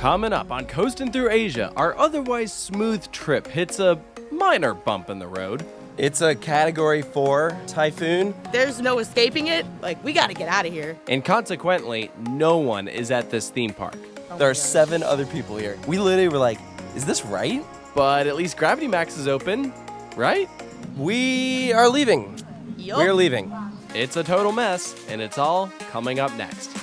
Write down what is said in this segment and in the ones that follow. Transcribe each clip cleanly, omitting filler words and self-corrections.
Coming up on Coastin' Through Asia, our otherwise smooth trip hits a minor bump in the road. It's a Category 4 typhoon. There's no escaping it. Like, we gotta get out of here. And consequently, no one is at this theme park. There are 7 other people here. We literally were like, is this right? But at least Gravity Max is open, right? We are leaving. Yup. We're leaving. It's a total mess, and it's all coming up next.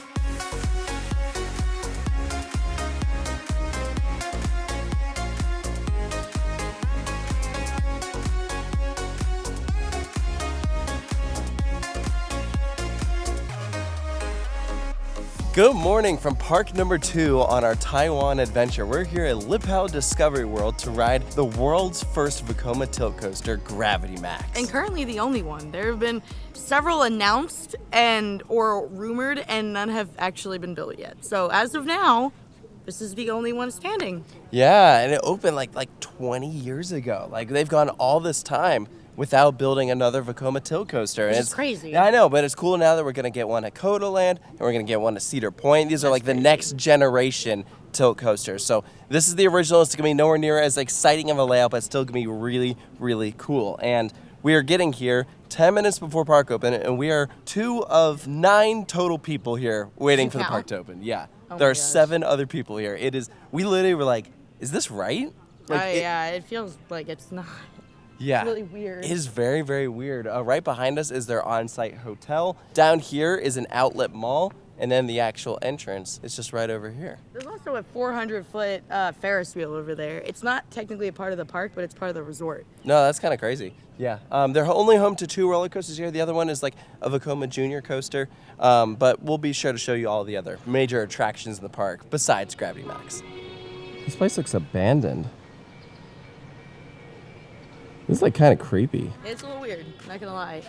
Good morning from park number 2 on our Taiwan adventure. We're here at Liphao Discovery World to ride the world's first Vekoma tilt coaster, Gravity Max. And currently the only one. There have been several announced or rumored, and none have actually been built yet. So as of now, this is the only one standing. Yeah, and it opened like 20 years ago. Like, they've gone all this time without building another Vekoma tilt coaster. Which is crazy. Yeah, I know, but it's cool now that we're going to get one at Vekoma Land, and we're going to get one at Cedar Point. These are like the next generation tilt coasters. So this is the original. It's going to be nowhere near as exciting of a layout, but it's still going to be really, really cool. And we are getting here 10 minutes before park open, and we are 2 of 9 total people here waiting for the park to open. Yeah. There are 7 other people here. We literally were like, is this right? Like, yeah, it feels like it's not. Yeah, it's really weird. It is very, very weird. Right behind us is their on-site hotel. Down here is an outlet mall, and then the actual entrance is just right over here. There's also a 400-foot Ferris wheel over there. It's not technically a part of the park, but it's part of the resort. No, that's kind of crazy. Yeah, they're only home to 2 roller coasters here. The other one is like a Vekoma Junior coaster, but we'll be sure to show you all the other major attractions in the park besides Gravity Max. This place looks abandoned. This is like kind of creepy. It's a little weird, not gonna lie.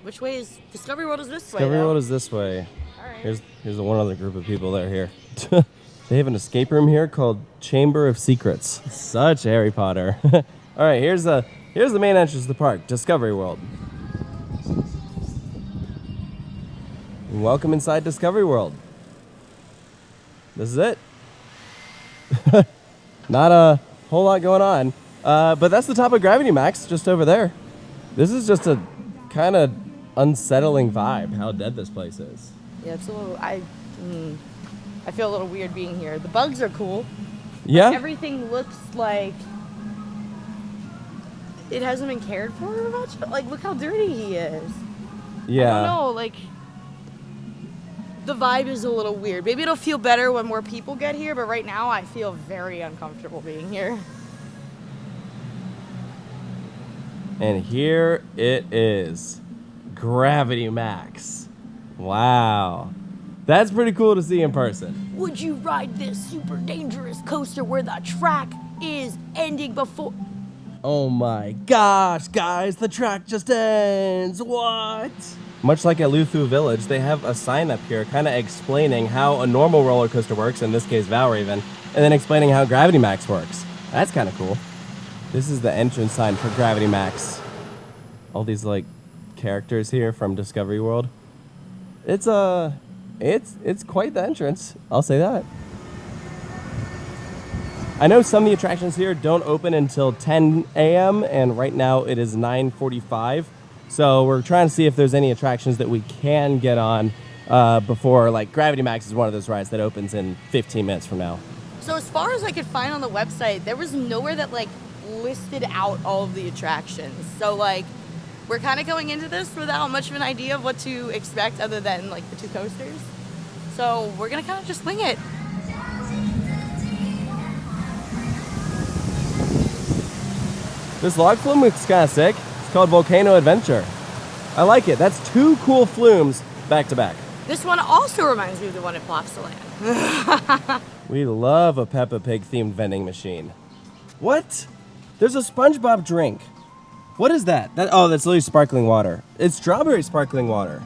Which way is Discovery World? Is this way? Discovery World is this way. All right. Here's one other group of people that are here. They have an escape room here called Chamber of Secrets. Such Harry Potter. All right, here's the main entrance to the park, Discovery World. Welcome inside Discovery World. This is it. Not a whole lot going on. But that's the top of Gravity Max, just over there. This is just a kind of unsettling vibe, how dead this place is. Yeah, it's a little, I feel a little weird being here. The bugs are cool. Yeah? Everything looks like it hasn't been cared for much. Like, look how dirty he is. Yeah. I don't know, like, the vibe is a little weird. Maybe it'll feel better when more people get here, but right now I feel very uncomfortable being here. And here it is, Gravity Max. Wow. That's pretty cool to see in person. Would you ride this super dangerous coaster where the track is ending before... Oh my gosh, guys, the track just ends. What? Much like at Lihpao Village, they have a sign up here kind of explaining how a normal roller coaster works, in this case Valraven, and then explaining how Gravity Max works. That's kind of cool. This is the entrance sign for Gravity Max. All these like characters here from Discovery World. It's quite the entrance. I'll say that. I know some of the attractions here don't open until 10 a.m. and right now it is 9:45. So we're trying to see if there's any attractions that we can get on before, like Gravity Max is one of those rides that opens in 15 minutes from now. So as far as I could find on the website, there was nowhere that like listed out all of the attractions. So like we're kind of going into this without much of an idea of what to expect other than like the 2 coasters. So we're gonna kind of just wing it. This log flume looks kind of sick. It's called Volcano Adventure. I like it. That's 2 cool flumes back to back. This one also reminds me of the one at Land. We love a Peppa Pig themed vending machine. What? There's a SpongeBob drink. What is that? Oh, that's literally sparkling water. It's strawberry sparkling water.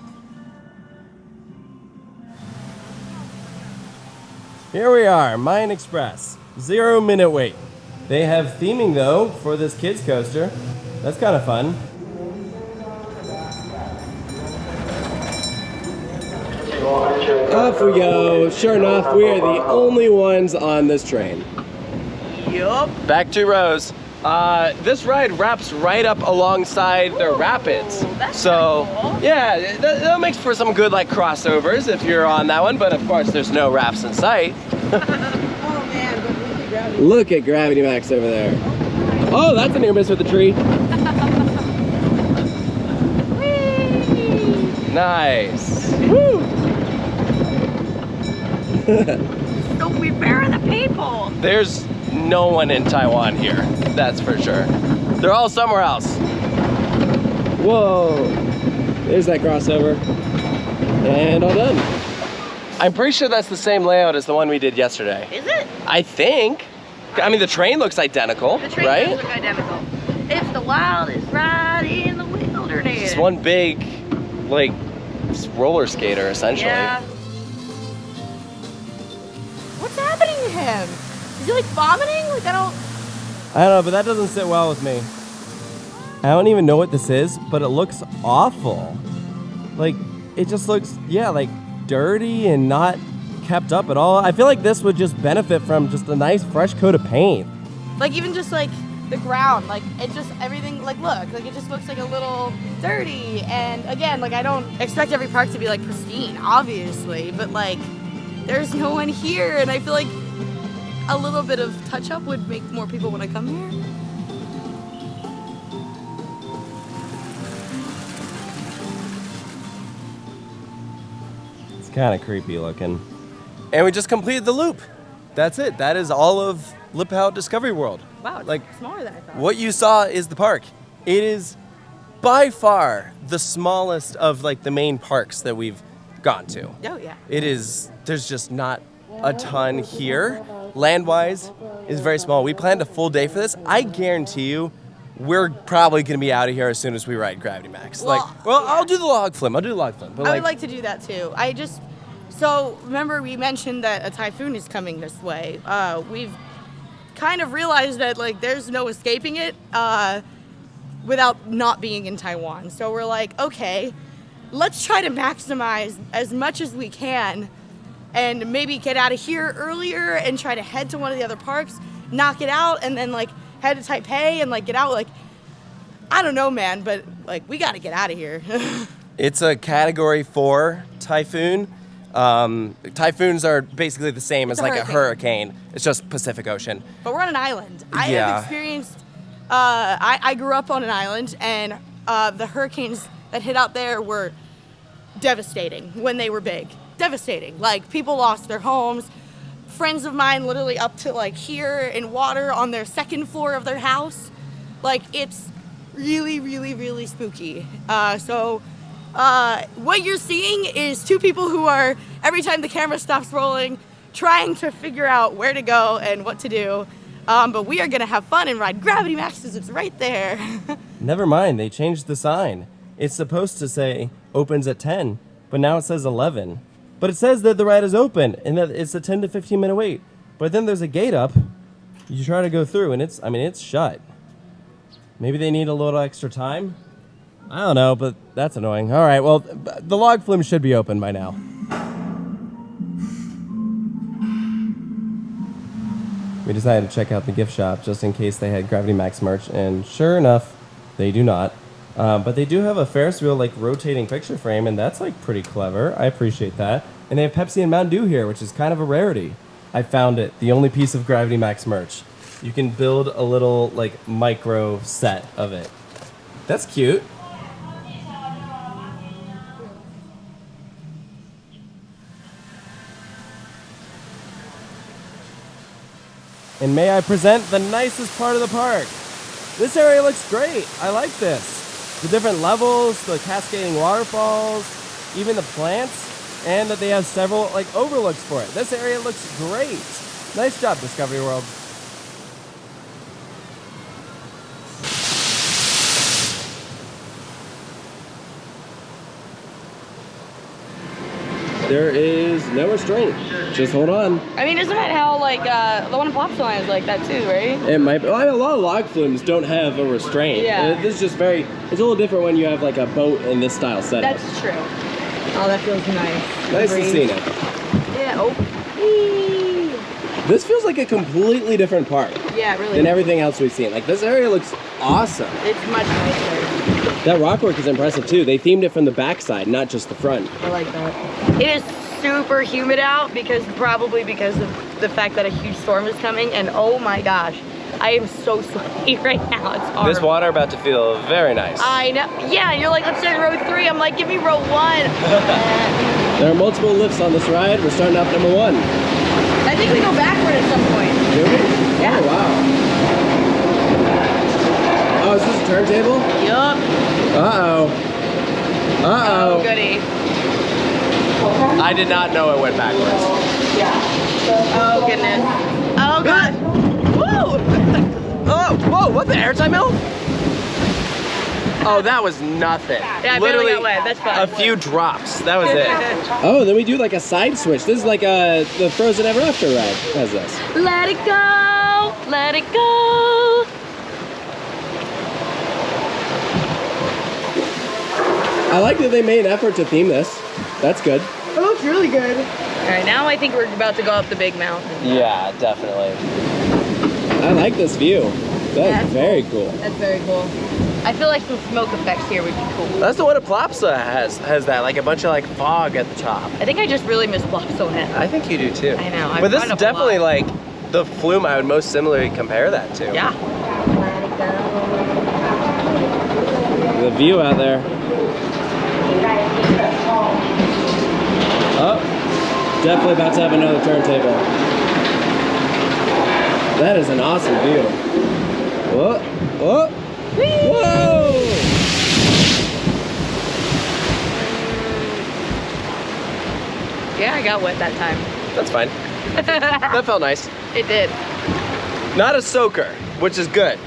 Here we are, Mayan Express. 0-minute wait. They have theming though for this kids coaster. That's kind of fun. off we go. Sure enough, we are the only ones on this train. Yup. Back 2 rows. This ride wraps right up alongside the rapids. That's so kinda cool. yeah, that makes for some good like crossovers if you're on that one, but of course there's no rafts in sight. Oh man, but look at gravity. Look at Gravity Max over there. Oh, that's a near miss with the tree. Nice. Woo! So we bear the people. There's no one in Taiwan here, that's for sure. They're all somewhere else. Whoa. There's that crossover. And all done. I'm pretty sure that's the same layout as the one we did yesterday. Is it? I think. I mean, the train looks identical, The train right? does look identical. It's the wildest ride in the wilderness. It's one big, like, roller skater, essentially. Yeah. What's happening to him? Is he like vomiting? Like I don't know, but that doesn't sit well with me. I don't even know what this is, but it looks awful. Like, it just looks, yeah, like dirty and not kept up at all. I feel like this would just benefit from just a nice fresh coat of paint. Like even just like the ground, like it just everything like look, like it just looks like a little dirty. And again, like I don't expect every park to be like pristine, obviously, but like there's no one here, and I feel like a little bit of touch up would make more people want to come here. It's kind of creepy looking. And we just completed the loop. That's it. That is all of Liphao Discovery World. Wow, it's Like, smaller than I thought. What you saw is the park. It is by far the smallest of like the main parks that we've gone to. Oh yeah. It is, there's just not a ton here. Land-wise, it's very small. We planned a full day for this. I guarantee you, we're probably gonna be out of here as soon as we ride Gravity Max. Well, I'll do the log flim. But I would like to do that too. So remember we mentioned that a typhoon is coming this way. We've kind of realized that like there's no escaping it without not being in Taiwan. So we're like, okay, let's try to maximize as much as we can and maybe get out of here earlier and try to head to one of the other parks, knock it out, and then like head to Taipei and like get out. Like, I don't know, man, but like we got to get out of here. It's a Category 4 typhoon. Typhoons are basically the same as a like hurricane. a hurricane. It's just Pacific Ocean. But we're on an island. I Yeah. have experienced, I grew up on an island, and the hurricanes that hit out there were devastating when they were big. Devastating. Like, people lost their homes. Friends of mine literally up to like here in water on their second floor of their house. Like, it's really, really, really spooky. What you're seeing is two people who are, every time the camera stops rolling, trying to figure out where to go and what to do. But we are going to have fun and ride Gravity Max because it's right there. Never mind, they changed the sign. It's supposed to say opens at 10, but now it says 11. But it says that the ride is open and that it's a 10 to 15 minute wait. But then there's a gate up. You try to go through and it's shut. Maybe they need a little extra time? I don't know, but that's annoying. All right, well, the log flume should be open by now. We decided to check out the gift shop just in case they had Gravity Max merch, and sure enough, they do not. But they do have a Ferris wheel, like, rotating picture frame, and that's, like, pretty clever. I appreciate that. And they have Pepsi and Mountain Dew here, which is kind of a rarity. I found it, the only piece of Gravity Max merch. You can build a little, like, micro set of it. That's cute. And may I present the nicest part of the park. This area looks great. I like this. The different levels, the cascading waterfalls, even the plants, and that they have several like overlooks for it. This area looks great. Nice job, Discovery World. There is no restraint. Just hold on. I mean, isn't that how, like, the one in Plopsaland is like that too, right? It might be. Well, a lot of log flumes don't have a restraint. Yeah. This is just it's a little different when you have like a boat in this style setup. That's true. Oh, that feels nice. Nice and scenic. Yeah. Oh. Whee. This feels like a completely different park Yeah, really. than everything else we've seen. Like, this area looks awesome. It's much nicer. That rockwork is impressive too. They themed it from the backside, not just the front. I like that. It is super humid out probably because of the fact that a huge storm is coming, and oh my gosh, I am so sweaty right now. It's horrible. This water about to feel very nice. I know. Yeah, you're like, let's start row 3. I'm like, give me row 1. There are multiple lifts on this ride. We're starting off number 1. I think we go backward at some point. Do we? Yeah. Oh, wow. Oh, is this a turntable? Yup. Uh-oh. Uh-oh. Oh, goody. I did not know it went backwards. Oh, goodness. Oh, God. Woo! Oh, whoa, what the airtime mill? Oh, that was nothing. Yeah, I barely got wet. That's fine. A few drops. That was it. Oh, then we do like a side switch. This is like the Frozen Ever After ride. How's this? Let it go. Let it go. I like that they made an effort to theme this. That's good. It looks really good. All right, now I think we're about to go up the big mountain. Yeah, definitely. I like this view. That's very cool. That's very cool. I feel like some smoke effects here would be cool. That's the one at Plopsa has that, like a bunch of like fog at the top. I think I just really miss Plopsa Land. I think you do too. I know. But this is definitely like the flume I would most similarly compare that to. Yeah. The view out there. Oh, definitely about to have another turntable. That is an awesome view. Whoa, whoa, whoa! Yeah, I got wet that time. That's fine. That felt nice. It did. Not a soaker, which is good.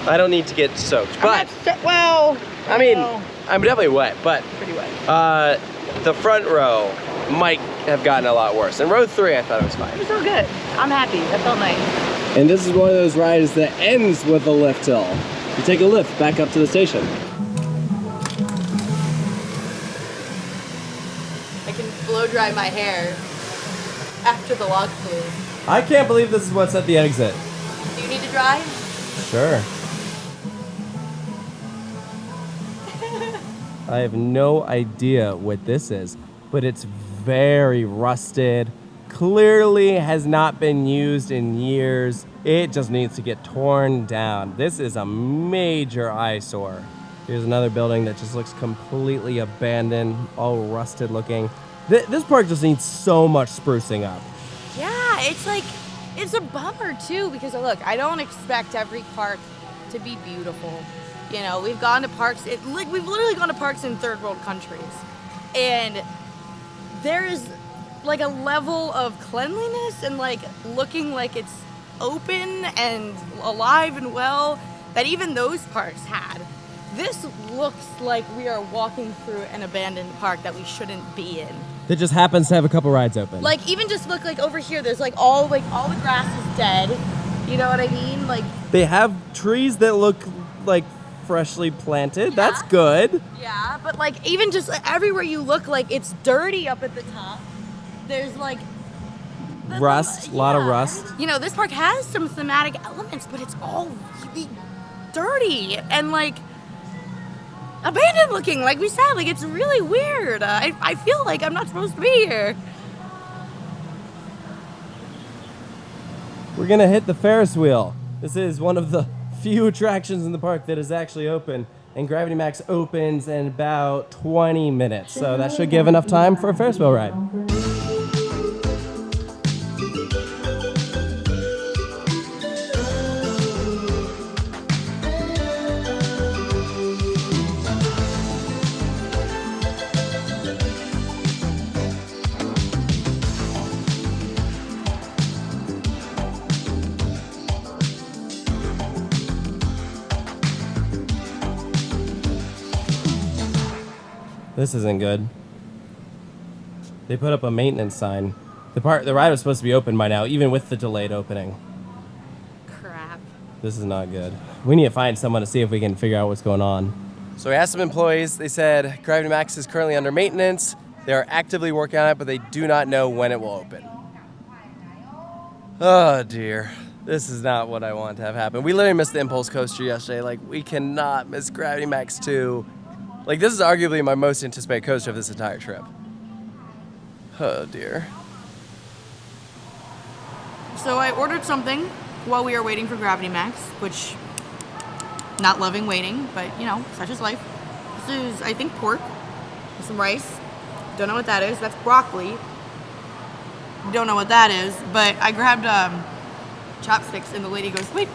I don't need to get soaked, but Well, I mean, no. I'm definitely wet, but Pretty wet. the front row might have gotten a lot worse. In row 3, I thought it was fine. It was so good. I'm happy. That felt nice. And this is one of those rides that ends with a lift hill. You take a lift back up to the station. I can blow dry my hair after the log flew. I can't believe this is what's at the exit. Do you need to dry? Sure. I have no idea what this is, but it's very rusted. Clearly has not been used in years. It just needs to get torn down. This is a major eyesore. Here's another building that just looks completely abandoned, all rusted looking. This park just needs so much sprucing up. Yeah, it's a bummer too, because look, I don't expect every park to be beautiful. You know, we've gone to parks, we've literally gone to parks in third world countries. And there is like a level of cleanliness and like looking like it's open and alive and well that even those parks had. This looks like we are walking through an abandoned park that we shouldn't be in. That just happens to have a couple rides open. Like even just look like over here, there's like all the grass is dead. You know what I mean? Like they have trees that look like freshly planted. Yeah. That's good. Yeah, but like even just everywhere you look, like it's dirty up at the top. There's like rust, a lot of rust. You know, this park has some thematic elements, but it's all really dirty and like abandoned looking, like we said. Like it's really weird. I feel like I'm not supposed to be here. We're gonna hit the Ferris wheel. This is one of the few attractions in the park that is actually open, and Gravity Max opens in about 20 minutes, so that should give enough time for a Ferris wheel ride. This isn't good. They put up a maintenance sign. The ride was supposed to be open by now, even with the delayed opening. Crap. This is not good. We need to find someone to see if we can figure out what's going on. So we asked some employees. They said Gravity Max is currently under maintenance. They are actively working on it, but they do not know when it will open. Oh dear. This is not what I want to have happen. We literally missed the Impulse Coaster yesterday. Like, we cannot miss Gravity Max 2. Like, this is arguably my most anticipated coaster of this entire trip. Oh dear. So I ordered something while we were waiting for Gravity Max, which, not loving waiting, but you know, such is life. This is, I think, pork with some rice. Don't know what that is. That's broccoli. Don't know what that is, but I grabbed chopsticks and the lady goes, wait.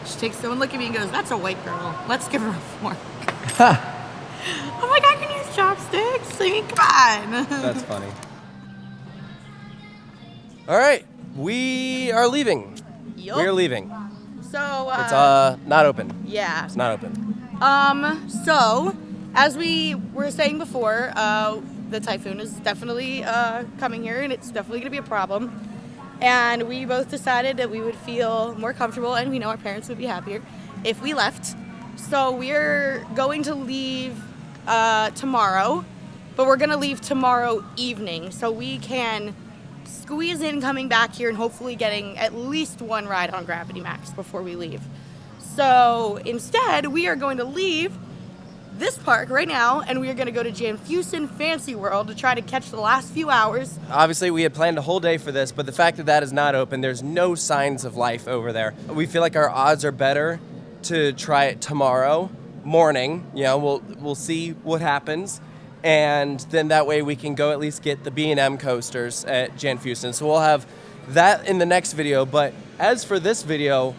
She takes them and look at me and goes, that's a white girl. Let's give her a fork. I'm like, I can use chopsticks. I mean, come on. That's funny. All right, we are leaving. Yup. We're leaving. So, It's not open. yeah. It's not open. So, as we were saying before, the Typhoon is definitely coming here, and it's definitely going to be a problem. And we both decided that we would feel more comfortable, and we know our parents would be happier if we left. So we're going to leave tomorrow, but we're going to leave tomorrow evening, so we can squeeze in coming back here and hopefully getting at least one ride on Gravity Max before we leave. So instead, we are going to leave this park right now, and we are going to go to Janfusen Fancy World to try to catch the last few hours. Obviously, we had planned a whole day for this, but the fact that that is not open, there's no signs of life over there. We feel like our odds are better to try it tomorrow morning. You know, we'll see what happens, and then that way we can go at least get the B&M coasters at Janfusen. So we'll have that in the next video, but as for this video,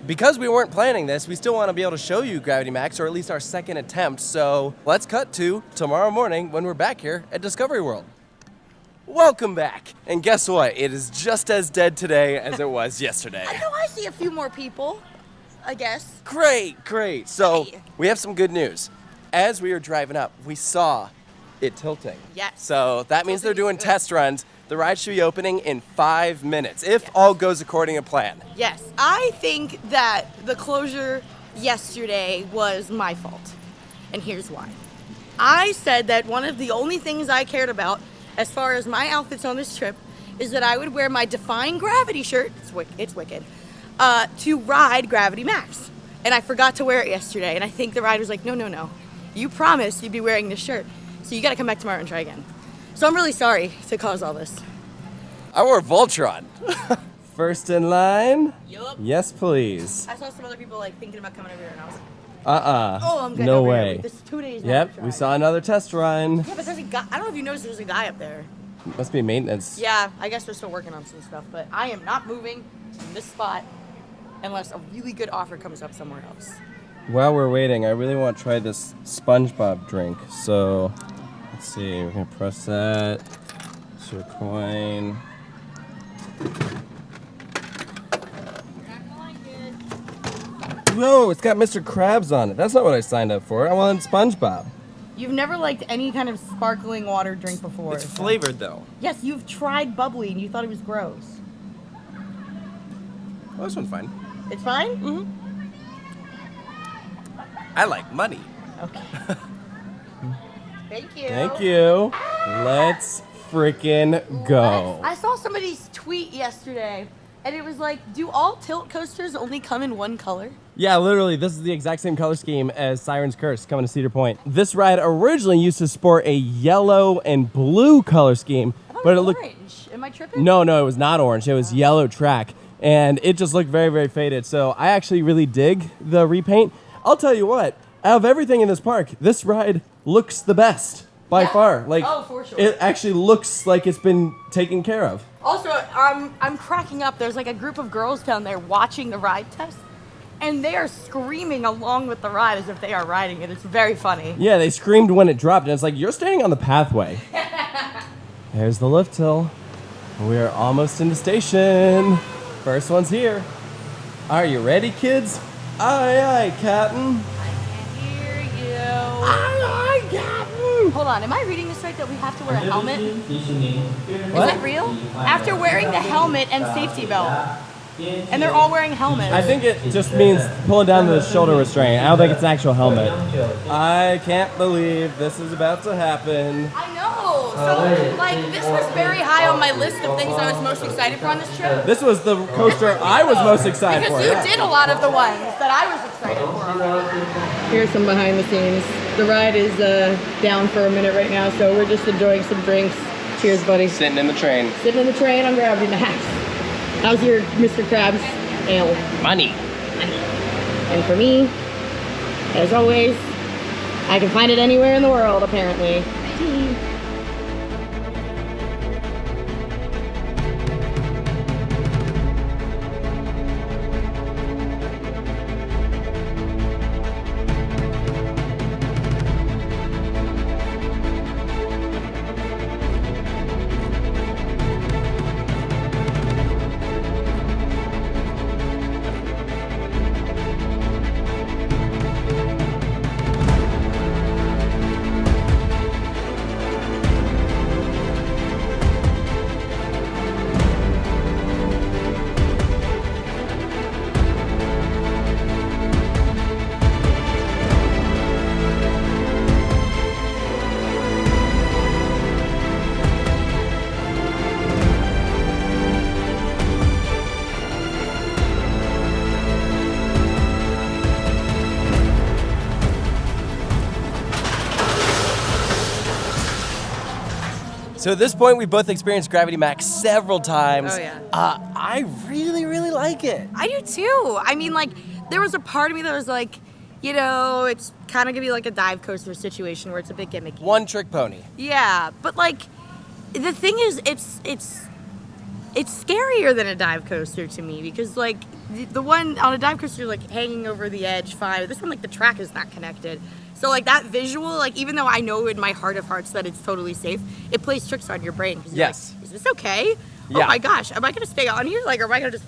because we weren't planning this, we still want to be able to show you Gravity Max, or at least our second attempt. So let's cut to tomorrow morning when we're back here at Discovery World. Welcome back. And guess what? It is just as dead today as it was yesterday. I know I see a few more people, I guess. Great. So Hey. we have some good news. As we were driving up, we saw it tilting. Yes. So that means they're Tilting doing is good. test runs. The ride should be opening in 5 minutes, if all goes according to plan. Yes, I think that the closure yesterday was my fault, and here's why. I said that one of the only things I cared about as far as my outfits on this trip is that I would wear my Defying Gravity shirt, it's wicked, to ride Gravity Max. And I forgot to wear it yesterday, and I think the ride was like, no, you promised you'd be wearing this shirt, so you gotta come back tomorrow and try again. So I'm really sorry to cause all this. I wore Voltron. First in line? Yup. Yes, please. I saw some other people like thinking about coming over here, and I was like, Oh, I'm good. no over way. Here. This is 2 days now. Yep, we saw another test run. Yeah, but there's a guy. I don't know if you noticed there's a guy up there. Must be maintenance. Yeah, I guess we're still working on some stuff, but I am not moving from this spot unless a really good offer comes up somewhere else. While we're waiting, I really want to try this SpongeBob drink. So, let's see. We're going to press that. It's your coin. Whoa, it's got Mr. Krabs on it. That's not what I signed up for. I wanted SpongeBob. You've never liked any kind of sparkling water drink before. It's flavored though. Yes, you've tried bubbly and you thought it was gross. Well, this one's fine. It's fine? Mm-hmm. I like money. Okay. Thank you. Thank you. Let's freaking go. I saw somebody's tweet yesterday, and it was like, do all tilt coasters only come in one color? Yeah, literally, this is the exact same color scheme as Siren's Curse coming to Cedar Point. This ride originally used to sport a yellow and blue color scheme, I thought but it it was looked... orange. Am I tripping? No, it was not orange. It was yellow track, and it just looked very, very faded. So I actually really dig the repaint. I'll tell you what, out of everything in this park, this ride looks the best by Yeah. far. Like, Oh, for sure. it actually looks like it's been taken care of. Also, I'm cracking up. There's like a group of girls down there watching the ride test, and they are screaming along with the ride as if they are riding it. It's very funny. Yeah, they screamed when it dropped, and it's like, you're standing on the pathway. There's the lift hill. We're almost in the station. First one's here. Are you ready, kids? Aye, aye, Captain. I can hear you. Aye, aye, Captain. Hold on, am I reading this right that we have to wear a helmet? Is What? that real? After wearing the helmet and safety belt. And they're all wearing helmets. I think it just means pulling down the shoulder restraint. I don't think it's an actual helmet. I can't believe this is about to happen. I know. So, like, this was very high on my list of things I was most excited for on this trip. This was the coaster I was most excited for. Because you did a lot of the ones that I was excited for. Here's some behind the scenes. The ride is down for a minute right now, so we're just enjoying some drinks. Cheers, buddy. Sitting in the train. Sitting in the train on Gravity Max. How's your Mr. Krabs ale? Money. And for me, as always, I can find it anywhere in the world, apparently. So at this point, we both experienced Gravity Max several times. Oh, yeah. I really, really like it. I do too. I mean, like, there was a part of me that was like, you know, it's kind of gonna be like a dive coaster situation where it's a bit gimmicky. One trick pony. Yeah, but like, the thing is, it's scarier than a dive coaster to me because like the one on a dive coaster you're like hanging over the edge, fine. This one, like, the track is not connected. So like that visual, like, even though I know in my heart of hearts that it's totally safe, it plays tricks on your brain. 'Cause you're Yes. like, is this okay? Yeah. Oh my gosh, am I gonna stay on here? Like, or am I gonna just?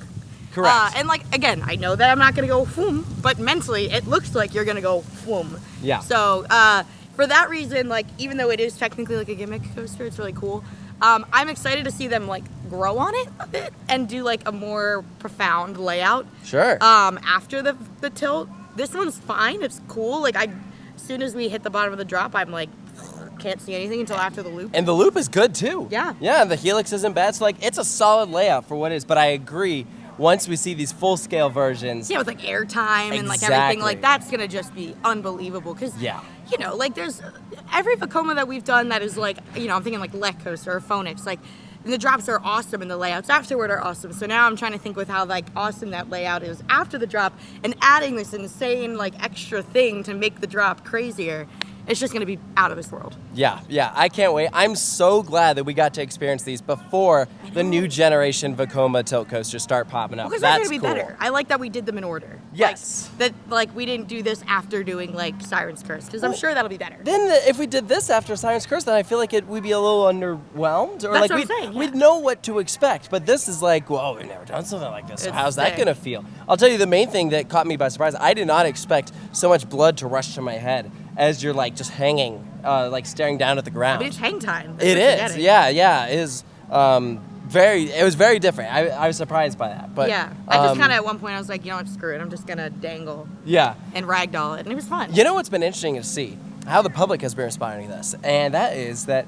Correct. And like, again, I know that I'm not gonna go whoom, but mentally it looks like you're gonna go whoom. Yeah. So for that reason, like, even though it is technically like a gimmick coaster, it's really cool. I'm excited to see them like grow on it a bit and do like a more profound layout. Sure. After the tilt, this one's fine. It's cool. Like, as soon as we hit the bottom of the drop, I'm like, can't see anything until after the loop. And the loop is good too. Yeah. Yeah, the helix isn't bad. So like, it's a solid layout for what it is. But I agree. Once we see these full-scale versions, Yeah, with like airtime and like Exactly. everything, like that's gonna just be unbelievable. Cause Yeah. you know, like there's every Vekoma that we've done that is like, you know, I'm thinking like Lech Coaster or Phoenix, like, and the drops are awesome and the layouts afterward are awesome. So now I'm trying to think with how like awesome that layout is after the drop and adding this insane like extra thing to make the drop crazier. It's just gonna be out of this world. yeah, I can't wait. I'm so glad that we got to experience these before the new generation Vekoma tilt coasters start popping up. Because they're That's gonna be cool. better. I like that we did them in order. Yes. Like, that like we didn't do this after doing like Siren's Curse, because I'm sure that'll be better. Then if we did this after Siren's Curse, then I feel like we'd be a little underwhelmed, or That's like what I'm saying, yeah. we'd know what to expect. But this is like, whoa, we've never done something like this. So It's how's that sick. gonna feel? I'll tell you the main thing that caught me by surprise. I did not expect so much blood to rush to my head as you're like just hanging, like staring down at the ground. I mean, it's hang time. That's It what you're is, getting. yeah. It is it was very different. I was surprised by that. But Yeah, I just kind of at one point I was like, you know what, screw it. I'm just gonna dangle yeah. and ragdoll it, and it was fun. You know what's been interesting to see? How the public has been responding to this. And that is that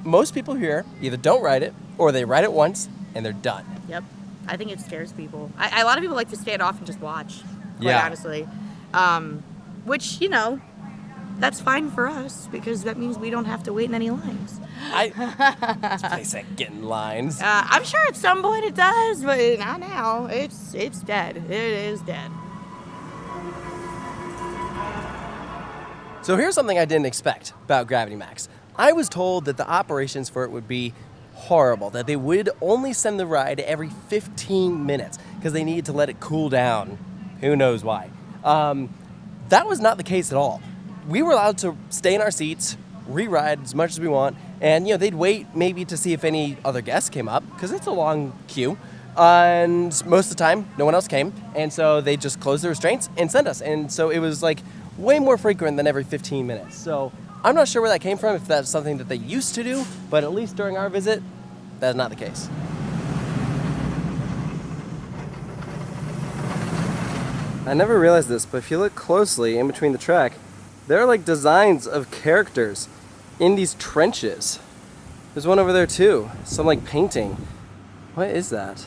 most people here either don't ride it or they ride it once and they're done. Yep, I think it scares people. A lot of people like to stand off and just watch. Quite Yeah. honestly, which, you know, that's fine for us because that means we don't have to wait in any lines. This place ain't getting lines. I'm sure at some point it does, but not now. It's dead. It is dead. So here's something I didn't expect about Gravity Max. I was told that the operations for it would be horrible, that they would only send the ride every 15 minutes because they needed to let it cool down. Who knows why? That was not the case at all. We were allowed to stay in our seats, re-ride as much as we want, and they'd wait maybe to see if any other guests came up because it's a long queue. And most of the time, no one else came, and so they just closed the restraints and sent us. And so it was like way more frequent than every 15 minutes. So I'm not sure where that came from, if that's something that they used to do, but at least during our visit, that's not the case. I never realized this, but if you look closely in between the track, there are like designs of characters in these trenches. There's one over there too, some like painting. What is that?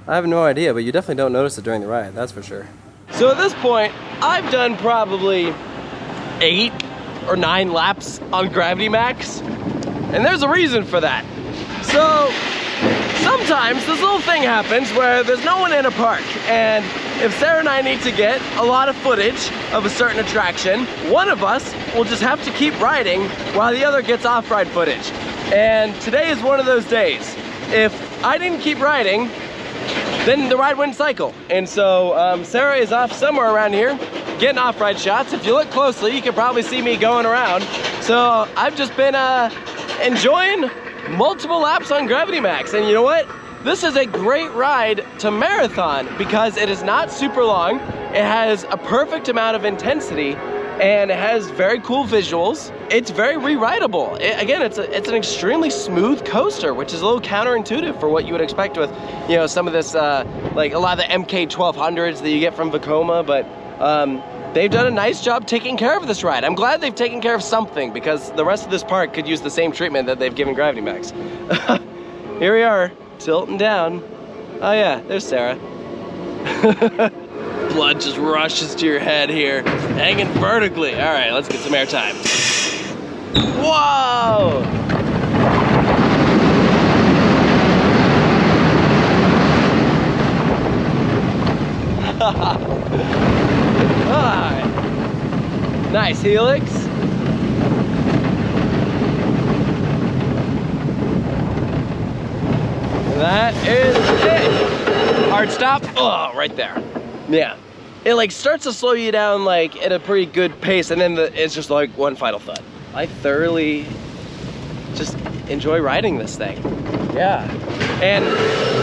I have no idea, but you definitely don't notice it during the ride, that's for sure. So at this point, I've done probably 8 or 9 laps on Gravity Max, and there's a reason for that. So sometimes this little thing happens where there's no one in a park, and if Sarah and I need to get a lot of footage of a certain attraction, one of us will just have to keep riding while the other gets off-ride footage. And today is one of those days. If I didn't keep riding, then the ride wouldn't cycle. And so Sarah is off somewhere around here getting off-ride shots. If you look closely, you can probably see me going around. So I've just been enjoying multiple laps on Gravity Max. And you know what? This is a great ride to marathon because it is not super long. It has a perfect amount of intensity and it has very cool visuals. It's very re-rideable. Again, it's an extremely smooth coaster, which is a little counterintuitive for what you would expect with, you know, some of this, like a lot of the MK 1200s that you get from Vekoma, but they've done a nice job taking care of this ride. I'm glad they've taken care of something because the rest of this park could use the same treatment that they've given Gravity Max. Here we are, tilting down. Oh yeah, there's Sarah. Blood just rushes to your head here, hanging vertically. All right, let's get some air time. Whoa! All right. Nice helix. That is it. Hard stop. Oh, right there. Yeah. It like starts to slow you down like at a pretty good pace, and then it's just like one final thud. I thoroughly just enjoy riding this thing. Yeah. And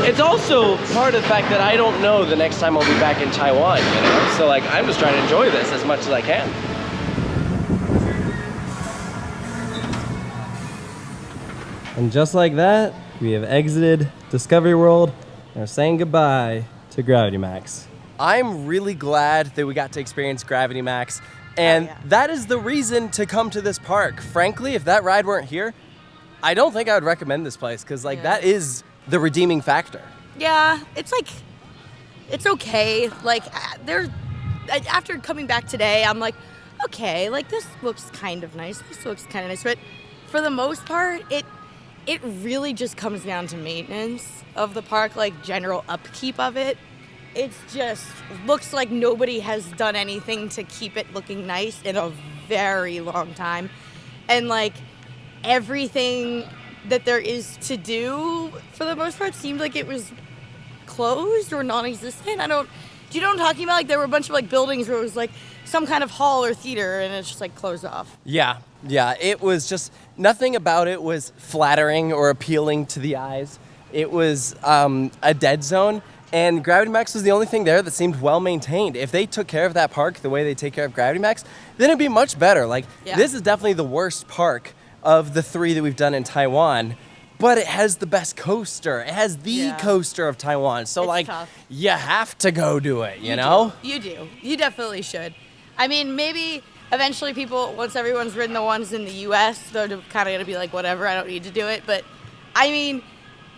it's also part of the fact that I don't know the next time I'll be back in Taiwan, you know? So like I'm just trying to enjoy this as much as I can. And just like that, we have exited Discovery World and are saying goodbye to Gravity Max. I'm really glad that we got to experience Gravity Max, and that is the reason to come to this park. Frankly, if that ride weren't here, I don't think I would recommend this place, because like that is the redeeming factor. Yeah, it's like, it's okay. Like after coming back today, I'm like, okay, like this looks kind of nice. This looks kind of nice, but for the most part, it really just comes down to maintenance of the park, like general upkeep of it. It's just looks like nobody has done anything to keep it looking nice in a very long time. And like everything that there is to do for the most part seemed like it was closed or non-existent. Do you know what I'm talking about? Like there were a bunch of like buildings where it was like some kind of hall or theater and it's just like closed off. Yeah, it was just, nothing about it was flattering or appealing to the eyes. It was a dead zone. And Gravity Max was the only thing there that seemed well maintained. If they took care of that park the way they take care of Gravity Max, then it'd be much better. Like, this is definitely the worst park of the 3 that we've done in Taiwan, but it has the best coaster. It has the coaster of Taiwan. So, it's like, tough. You have to go do it, you know? You do. You definitely should. I mean, maybe eventually people, once everyone's ridden the ones in the US, they're kind of going to be like, whatever, I don't need to do it. But, I mean,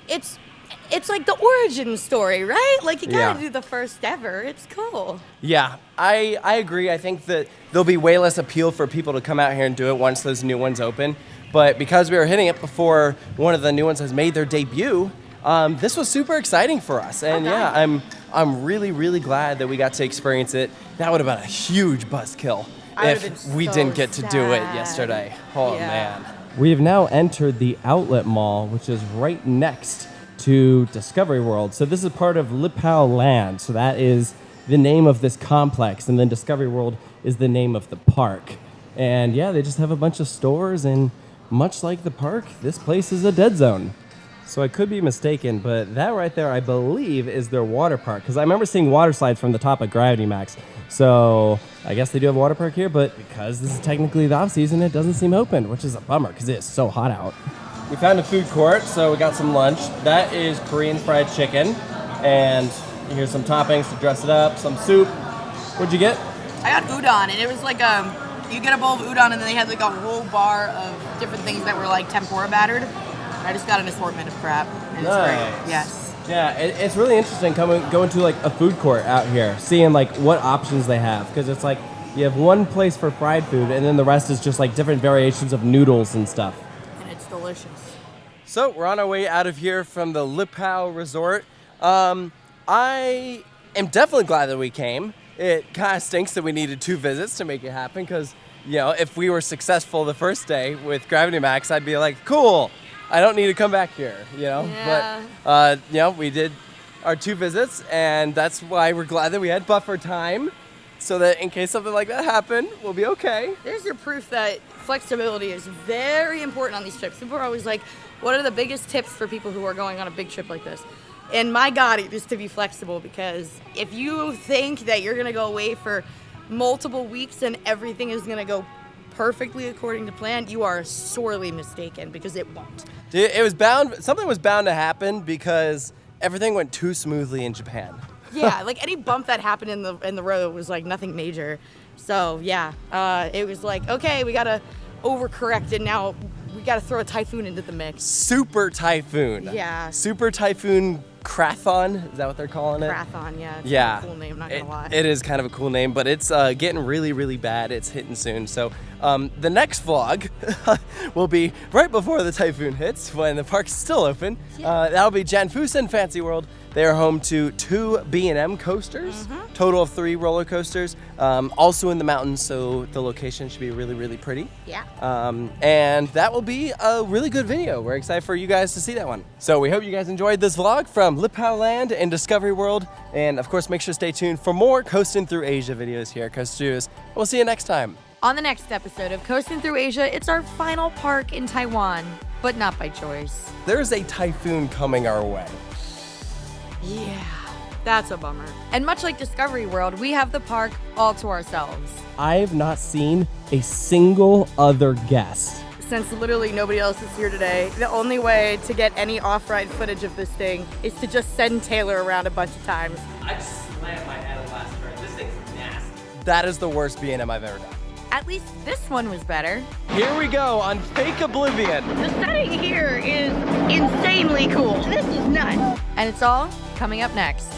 it's like the origin story, right? Like you gotta do the first ever. It's cool. Yeah, I agree. I think that there'll be way less appeal for people to come out here and do it once those new ones open. But because we were hitting it before one of the new ones has made their debut, this was super exciting for us. And I'm really, really glad that we got to experience it. That would have been a huge buzzkill if we didn't get to do it yesterday. Oh man. We have now entered the outlet mall, which is right next to Discovery World. So this is part of Lihpao Land. So that is the name of this complex. And then Discovery World is the name of the park. And yeah, they just have a bunch of stores. And much like the park, this place is a dead zone. So I could be mistaken, but that right there, I believe, is their water park. Because I remember seeing water slides from the top of Gravity Max. So I guess they do have a water park here, but because this is technically the off season, it doesn't seem open, which is a bummer because it is so hot out. We found a food court, so we got some lunch. That is Korean fried chicken, and here's some toppings to dress it up, some soup, What'd you get? I got udon, and it was like you get a bowl of udon, and then they had like a whole bar of different things that were like tempura battered. I just got an assortment of crap, and it's great. Yes. Yeah, it's really interesting going to like a food court out here, seeing like what options they have, because it's like you have one place for fried food, and then the rest is just like different variations of noodles and stuff. And it's delicious. So we're on our way out of here from the Liphao Resort. I am definitely glad that we came. It kind of stinks that we needed 2 visits to make it happen, because if we were successful the first day with Gravity Max, I'd be like, cool, I don't need to come back here, Yeah. But we did our 2 visits, and that's why we're glad that we had buffer time, so that in case something like that happened, we'll be okay. There's your proof that flexibility is very important on these trips. People are always like, what are the biggest tips for people who are going on a big trip like this? And my God, it is to be flexible, because if you think that you're gonna go away for multiple weeks and everything is gonna go perfectly according to plan, you are sorely mistaken, because it won't. Dude, something was bound to happen, because everything went too smoothly in Japan. Yeah, like any bump that happened in the road was like nothing major. So yeah, it was like, okay, we gotta overcorrect it now. We gotta throw a typhoon into the mix. Super Typhoon. Yeah. Super Typhoon Krathon, is that what they're calling it? Krathon, yeah. It's Yeah. a cool name, not gonna lie. It is kind of a cool name, but it's getting really, really bad. It's hitting soon. So the next vlog will be right before the typhoon hits, when the park's still open. That'll be Janfusen Fancy World. They are home to 2 B&M coasters, total of 3 roller coasters, also in the mountains, so the location should be really, really pretty. Yeah. And that will be a really good video. We're excited for you guys to see that one. So we hope you guys enjoyed this vlog from Lihpao Land and Discovery World. And of course, make sure to stay tuned for more Coasting Through Asia videos here at Coast Studios. We'll see you next time. On the next episode of Coasting Through Asia, it's our final park in Taiwan, but not by choice. There's a typhoon coming our way. Yeah, that's a bummer. And much like Discovery World, we have the park all to ourselves. I've not seen a single other guest. Since literally nobody else is here today, the only way to get any off-ride footage of this thing is to just send Taylor around a bunch of times. I just slammed my head on last turn. This thing's nasty. That is the worst B&M I've ever done. At least this one was better. Here we go on Fake Oblivion. The setting here is insanely cool. This is nuts. And it's all coming up next.